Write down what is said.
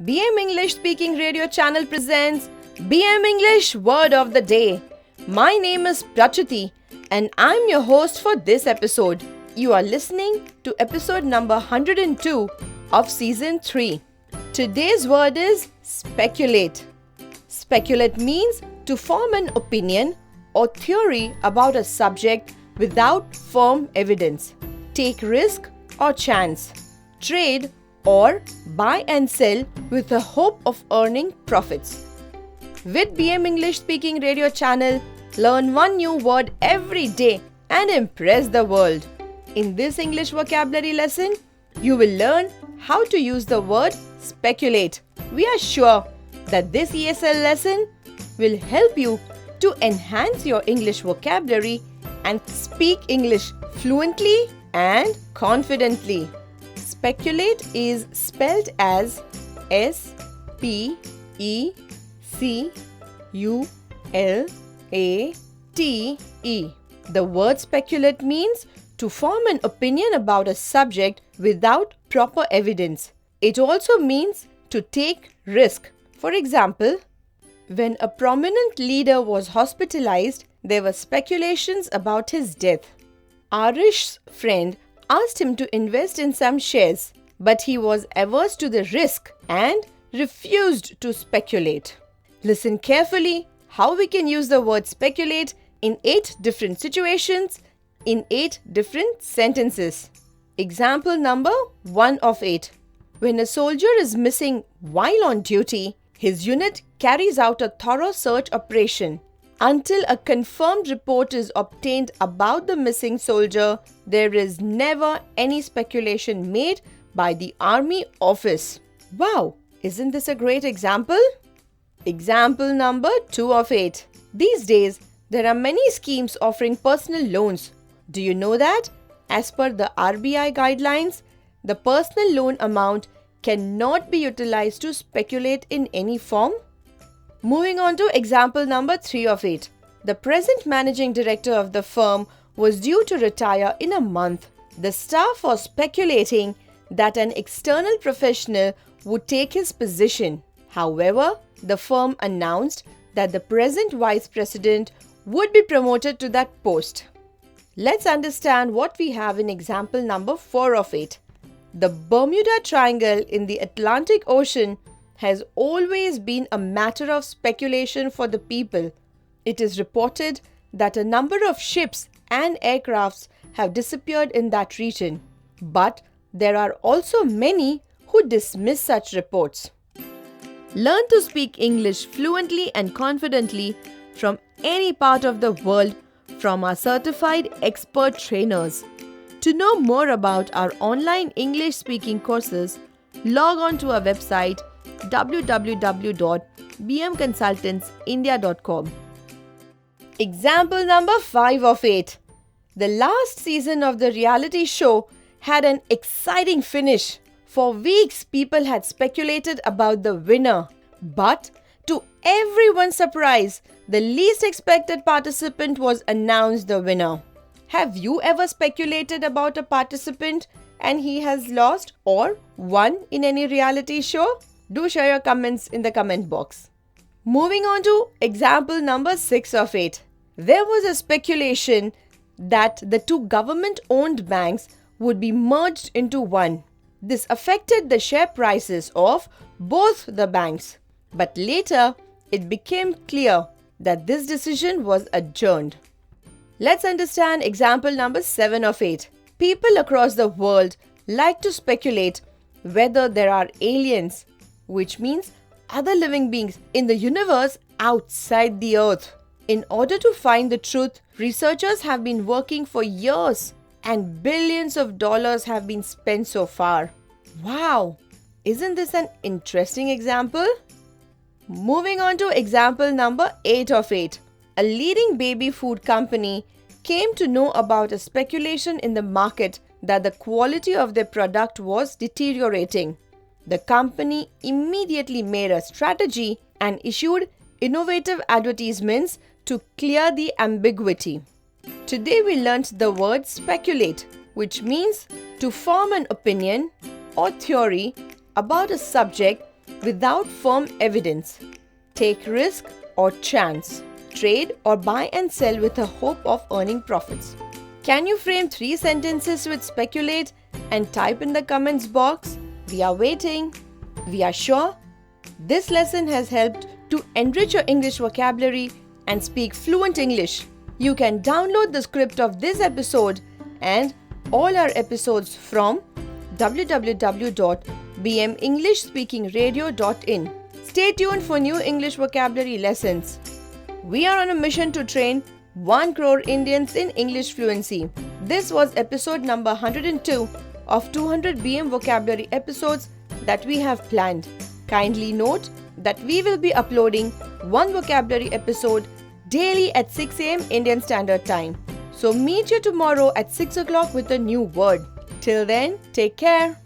BM English Speaking Radio Channel presents BM English Word of the Day. My name is Prachati and I'm your host for this episode. You are listening to episode number 102 of season 3. Today's word is speculate. Speculate means to form an opinion or theory about a subject without firm evidence. Take risk or chance. Trade or buy and sell with the hope of earning profits. With BM English Speaking Radio Channel, learn one new word every day and impress the world. In this English vocabulary lesson, you will learn how to use the word speculate. We are sure that this ESL lesson will help you to enhance your English vocabulary and speak English fluently and confidently. Speculate is spelled as S-P-E-C-U-L-A-T-E. The word speculate means to form an opinion about a subject without proper evidence. It also means to take risk. For example, when a prominent leader was hospitalized, there were speculations about his death. Arish's friend asked him to invest in some shares, but he was averse to the risk and refused to speculate. Listen carefully how we can use the word speculate in 8 different situations in 8 different sentences. Example number 1 of 8. When a soldier is missing while on duty, his unit carries out a thorough search operation. Until a confirmed report is obtained about the missing soldier, there is never any speculation made by the army office. Wow, isn't this a great example? Example number 2 of 8. These days, there are many schemes offering personal loans. Do you know that? As per the RBI guidelines, the personal loan amount cannot be utilized to speculate in any form. Moving on to example number 3 of 8. The present managing director of the firm was due to retire in a month. The staff was speculating that an external professional would take his position. However, the firm announced that the present vice president would be promoted to that post. Let's understand what we have in example number 4 of 8. The Bermuda Triangle in the Atlantic Ocean has always been a matter of speculation for the people. It is reported that a number of ships and aircrafts have disappeared in that region. But there are also many who dismiss such reports. Learn to speak English fluently and confidently from any part of the world from our certified expert trainers. To know more about our online English speaking courses, log on to our website www.bmconsultantsindia.com. Example number 5 of 8. The last season of the reality show had an exciting finish. For weeks, people had speculated about the winner. But to everyone's surprise, the least expected participant was announced the winner. Have you ever speculated about a participant and he has lost or won in any reality show? Do share your comments in the comment box. Moving on to example number 6 of 8. There was a speculation that the 2 government-owned banks would be merged into one. This affected the share prices of both the banks. But later, it became clear that this decision was adjourned. Let's understand example number 7 of 8. People across the world like to speculate whether there are aliens, which means other living beings in the universe outside the earth. In order to find the truth, researchers have been working for years and billions of dollars have been spent so far. Wow! Isn't this an interesting example? Moving on to example number 8 of 8. A leading baby food company came to know about a speculation in the market that the quality of their product was deteriorating. The company immediately made a strategy and issued innovative advertisements to clear the ambiguity. Today we learnt the word speculate, which means to form an opinion or theory about a subject without firm evidence. Take risk or chance. Trade or buy and sell with a hope of earning profits. Can you frame 3 sentences with speculate and type in the comments box? We are waiting. We are sure this lesson has helped to enrich your English vocabulary and speak fluent English. You can download the script of this episode and all our episodes from www.bmenglishspeakingradio.in. Stay tuned for new English vocabulary lessons. We are on a mission to train 1 crore Indians in English fluency. This was episode number 102 of 200 BM vocabulary episodes that we have planned. Kindly note that we will be uploading 1 vocabulary episode daily at 6 am Indian Standard Time. So meet you tomorrow at 6 o'clock with a new word. Till then, take care.